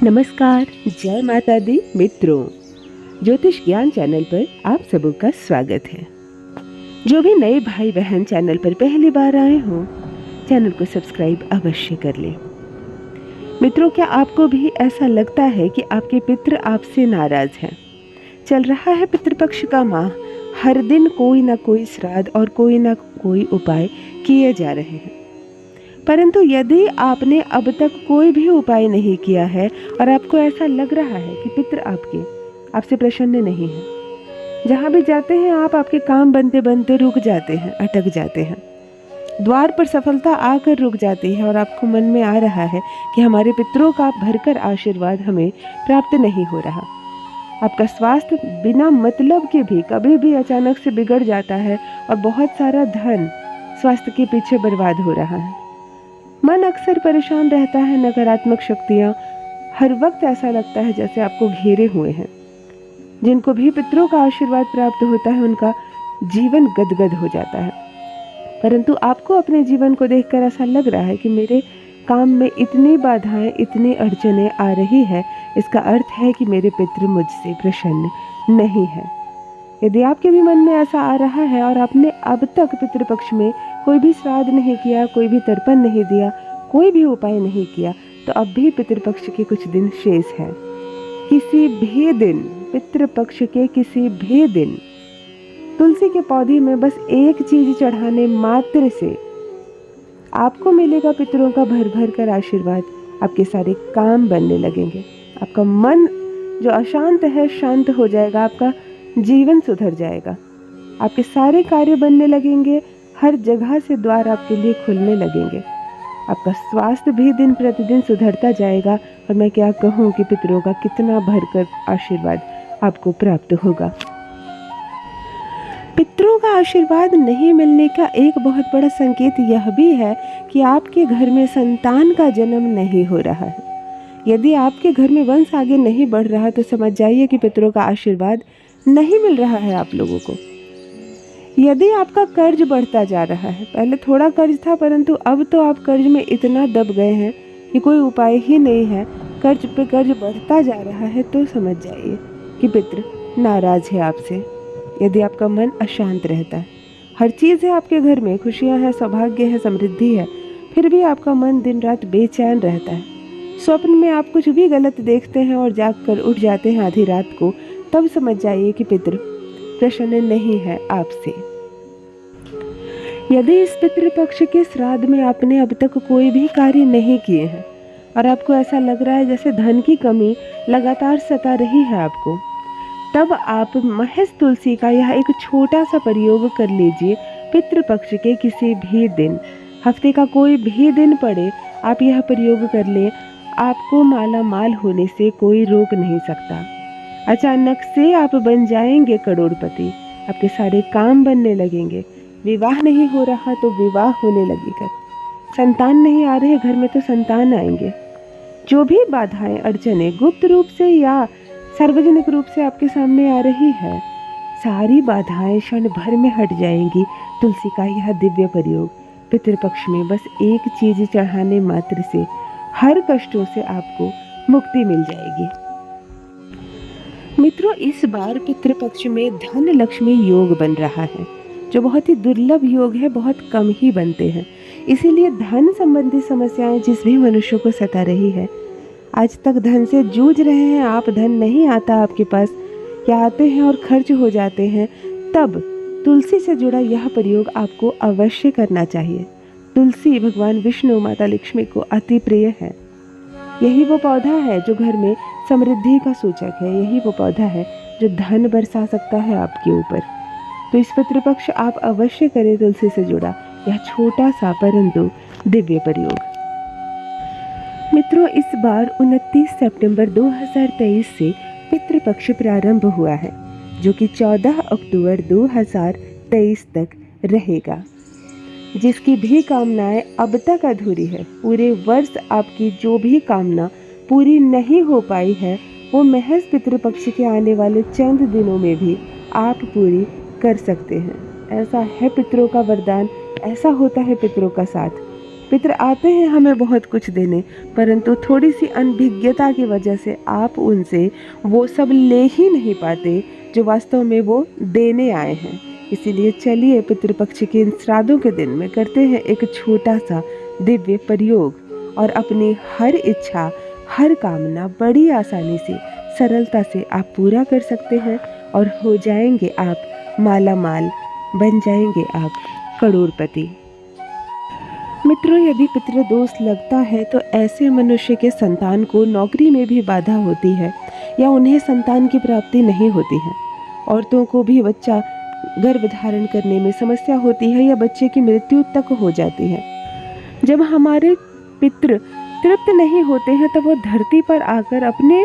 नमस्कार, जय माता दी मित्रों। ज्योतिष ज्ञान चैनल पर आप सबों का स्वागत है। जो भी नए भाई बहन चैनल पर पहली बार आए हों, चैनल को सब्सक्राइब अवश्य कर लें। मित्रों, क्या आपको भी ऐसा लगता है कि आपके पितृ आपसे नाराज हैं? चल रहा है पितृपक्ष का माह, हर दिन कोई ना कोई श्राद्ध और कोई ना कोई उपाय किए जा रहे हैं। परंतु यदि आपने अब तक कोई भी उपाय नहीं किया है और आपको ऐसा लग रहा है कि पितृ आपसे प्रसन्न नहीं है, जहाँ भी जाते हैं आप आपके काम बनते बनते रुक जाते हैं, अटक जाते हैं, द्वार पर सफलता आकर रुक जाती है और आपको मन में आ रहा है कि हमारे पितरों का भरकर आशीर्वाद हमें प्राप्त नहीं हो रहा। आपका स्वास्थ्य बिना मतलब के भी कभी भी अचानक से बिगड़ जाता है और बहुत सारा धन स्वास्थ्य के पीछे बर्बाद हो रहा है। मन अक्सर परेशान रहता है, नकारात्मक शक्तियाँ हर वक्त ऐसा लगता है जैसे आपको घेरे हुए हैं। जिनको भी पितरों का आशीर्वाद प्राप्त होता है उनका जीवन गदगद हो जाता है, परंतु आपको अपने जीवन को देखकर ऐसा लग रहा है कि मेरे काम में इतनी बाधाएं, इतनी अड़चनें आ रही है, इसका अर्थ है कि मेरे पितृ मुझसे प्रसन्न नहीं है। यदि आपके भी मन में ऐसा आ रहा है और आपने अब तक पितृपक्ष में कोई भी श्राद्ध नहीं किया, कोई भी तर्पण नहीं दिया, कोई भी उपाय नहीं किया, तो अब भी पितृपक्ष के कुछ दिन शेष हैं। किसी भी दिन, पितृपक्ष के किसी भी दिन तुलसी के पौधे में बस एक चीज चढ़ाने मात्र से आपको मिलेगा पितरों का भर भर कर आशीर्वाद। आपके सारे काम बनने लगेंगे, आपका मन जो अशांत है शांत हो जाएगा, आपका जीवन सुधर जाएगा, आपके सारे कार्य बनने लगेंगे, हर जगह से द्वार आपके लिए खुलने लगेंगे, आपका स्वास्थ्य भी दिन प्रतिदिन सुधरता जाएगा। और मैं क्या कहूँ कि पितरों का कितना भरकर आशीर्वाद आपको प्राप्त होगा। पितरों का आशीर्वाद नहीं मिलने का एक बहुत बड़ा संकेत यह भी है कि आपके घर में संतान का जन्म नहीं हो रहा है। यदि आपके घर में वंश आगे नहीं बढ़ रहा तो समझ जाइए कि पितरों का आशीर्वाद नहीं मिल रहा है आप लोगों को। यदि आपका कर्ज बढ़ता जा रहा है, पहले थोड़ा कर्ज था परंतु अब तो आप कर्ज में इतना दब गए हैं कि कोई उपाय ही नहीं है, कर्ज पे कर्ज बढ़ता जा रहा है, तो समझ जाइए कि पितृ नाराज है आपसे। यदि आपका मन अशांत रहता है, हर चीज़ है आपके घर में, खुशियाँ हैं, सौभाग्य है, समृद्धि है, फिर भी आपका मन दिन रात बेचैन रहता है, स्वप्न में आप कुछ भी गलत देखते हैं और जाग कर उठ जाते हैं आधी रात को, तब समझ जाइए कि पितृ प्रसन्न नहीं है आपसे। यदि इस पितृपक्ष के श्राद्ध में आपने अब तक कोई भी कार्य नहीं किए हैं और आपको ऐसा लग रहा है जैसे धन की कमी लगातार सता रही है आपको, तब आप महज तुलसी का यह एक छोटा सा प्रयोग कर लीजिए। पितृपक्ष के किसी भी दिन, हफ्ते का कोई भी दिन पड़े, आप यह प्रयोग कर लें, आपको माला माल होने से कोई रोक नहीं सकता। अचानक से आप बन जाएंगे करोड़पति, आपके सारे काम बनने लगेंगे, विवाह नहीं हो रहा तो विवाह होने लगेगा, संतान नहीं आ रहे घर में तो संतान आएंगे। जो भी बाधाएं, अड़चनें गुप्त रूप से या सार्वजनिक रूप से आपके सामने आ रही है, सारी बाधाएं क्षण भर में हट जाएंगी। तुलसी का यह दिव्य प्रयोग पितृपक्ष में बस एक चीज चढ़ाने मात्र से हर कष्टों से आपको मुक्ति मिल जाएगी। मित्रों, इस बार पितृपक्ष में धन लक्ष्मी योग बन रहा है, जो बहुत ही दुर्लभ योग है, बहुत कम ही बनते हैं। इसीलिए धन संबंधी समस्याएं जिस भी मनुष्य को सता रही है, आज तक धन से जूझ रहे हैं आप, धन नहीं आता आपके पास या आते हैं और खर्च हो जाते हैं, तब तुलसी से जुड़ा यह प्रयोग आपको अवश्य करना चाहिए। तुलसी भगवान विष्णु, माता लक्ष्मी को अति प्रिय है। यही वो पौधा है जो घर में समृद्धि का सूचक है, यही वो पौधा है जो धन बरसा सकता है आपके ऊपर। तो इस पितृपक्ष आप अवश्य करें तुलसी से जुड़ा यह छोटा सा परंतु दिव्य प्रयोग। मित्रों, इस बार 29 सितंबर 2023 से पितृपक्ष प्रारंभ हुआ है, जो कि 14 अक्टूबर 2023 तक रहेगा। जिसकी भी कामनाएं अब तक अधूरी है, पूरे वर्ष आपकी जो भी कामना पूरी नहीं हो पाई है, वो महज पितृपक्ष के आने वाले चंद दिनों में भी आप पूरी कर सकते हैं। ऐसा है पितरों का वरदान, ऐसा होता है पितरों का साथ। पितर आते हैं हमें बहुत कुछ देने, परंतु थोड़ी सी अनभिज्ञता की वजह से आप उनसे वो सब ले ही नहीं पाते जो वास्तव में वो देने आए हैं। इसीलिए चलिए पितृपक्ष के इन श्राद्धों के दिन में करते हैं एक छोटा सा दिव्य प्रयोग और अपनी हर इच्छा, हर कामना बड़ी आसानी से, सरलता से आप पूरा कर सकते हैं और हो जाएंगे आप माला माल, बन जाएंगे आप करोड़पति। मित्रों, यदि पितृदोष लगता है तो ऐसे मनुष्य के संतान को नौकरी में भी बाधा होती है या उन्हें संतान की प्राप्ति नहीं होती है। औरतों को भी बच्चा गर्भ धारण करने में समस्या होती है या बच्चे की मृत्यु तक हो जाती है। जब हमारे पितृ तृप्त नहीं होते हैं तब वो धरती पर आकर अपने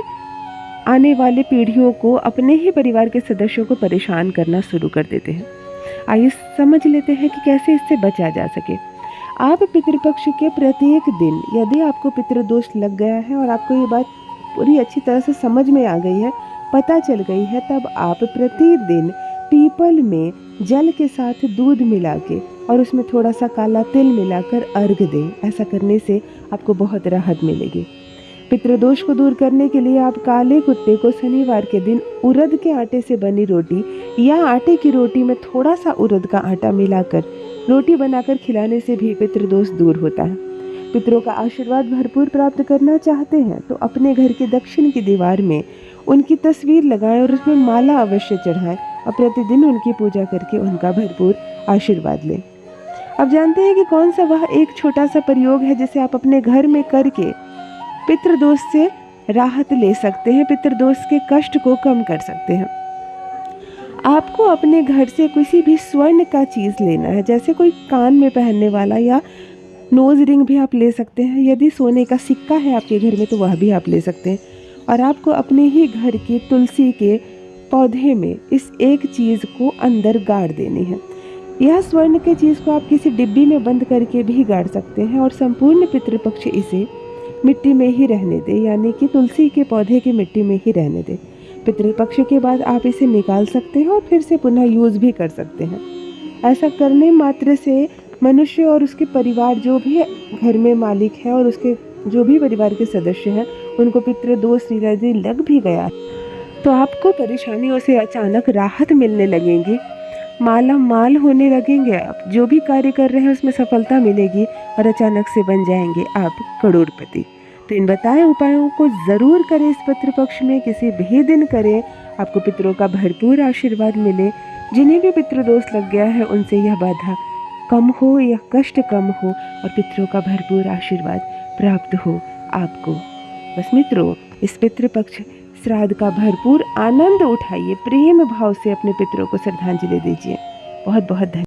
आने वाली पीढ़ियों को, अपने ही परिवार के सदस्यों को परेशान करना शुरू कर देते हैं। आइए समझ लेते हैं कि कैसे इससे बचा जा सके। आप पितृपक्ष के प्रत्येक दिन, यदि आपको पितृदोष लग गया है और आपको ये बात पूरी अच्छी तरह से समझ में आ गई है, पता चल गई है, तब आप प्रतिदिन पीपल में जल के साथ दूध मिला के और उसमें थोड़ा सा काला तिल मिलाकर अर्घ दें। ऐसा करने से आपको बहुत राहत मिलेगी। पितृदोष को दूर करने के लिए आप काले कुत्ते को शनिवार के दिन उड़द के आटे से बनी रोटी या आटे की रोटी में थोड़ा सा उड़द का आटा मिलाकर रोटी बनाकर खिलाने से भी पितृदोष दूर होता है। पितरों का आशीर्वाद भरपूर प्राप्त करना चाहते हैं तो अपने घर के दक्षिण की दीवार में उनकी तस्वीर लगाएं और उसमें माला अवश्य चढ़ाएं और प्रतिदिन उनकी पूजा करके उनका भरपूर आशीर्वाद लें। अब जानते हैं कि कौन सा वह एक छोटा सा प्रयोग है जिसे आप अपने घर में करके पितृदोष से राहत ले सकते हैं, पितृदोष के कष्ट को कम कर सकते हैं। आपको अपने घर से किसी भी स्वर्ण का चीज़ लेना है, जैसे कोई कान में पहनने वाला या नोज रिंग भी आप ले सकते हैं। यदि सोने का सिक्का है आपके घर में तो वह भी आप ले सकते हैं। और आपको अपने ही घर की तुलसी के पौधे में इस एक चीज़ को अंदर गाड़ देनी है। यह स्वर्ण की चीज़ को आप किसी डिब्बी में बंद करके भी गाड़ सकते हैं और संपूर्ण पितृपक्ष इसे मिट्टी में ही रहने दें, यानी कि तुलसी के पौधे की मिट्टी में ही रहने दें। पितृपक्ष के बाद आप इसे निकाल सकते हैं और फिर से पुनः यूज़ भी कर सकते हैं। ऐसा करने मात्र से मनुष्य और उसके परिवार, जो भी घर में मालिक है और उसके जो भी परिवार के सदस्य हैं, उनको पितृदोष यदि लग भी गया तो आपको परेशानियों से अचानक राहत मिलने लगेगी, माला माल होने लगेंगे। आप जो भी कार्य कर रहे हैं उसमें सफलता मिलेगी और अचानक से बन जाएंगे आप करोड़पति। तो इन बताए उपायों को ज़रूर करें, इस पितृपक्ष में किसी भी दिन करें, आपको पितरों का भरपूर आशीर्वाद मिले। जिन्हें भी पितृदोष लग गया है उनसे यह बाधा कम हो, यह कष्ट कम हो और पितरों का भरपूर आशीर्वाद प्राप्त हो आपको। बस मित्रों, इस पितृपक्ष श्राद्ध का भरपूर आनंद उठाइए, प्रेम भाव से अपने पितरों को श्रद्धांजलि दीजिए। बहुत बहुत धन्यवाद।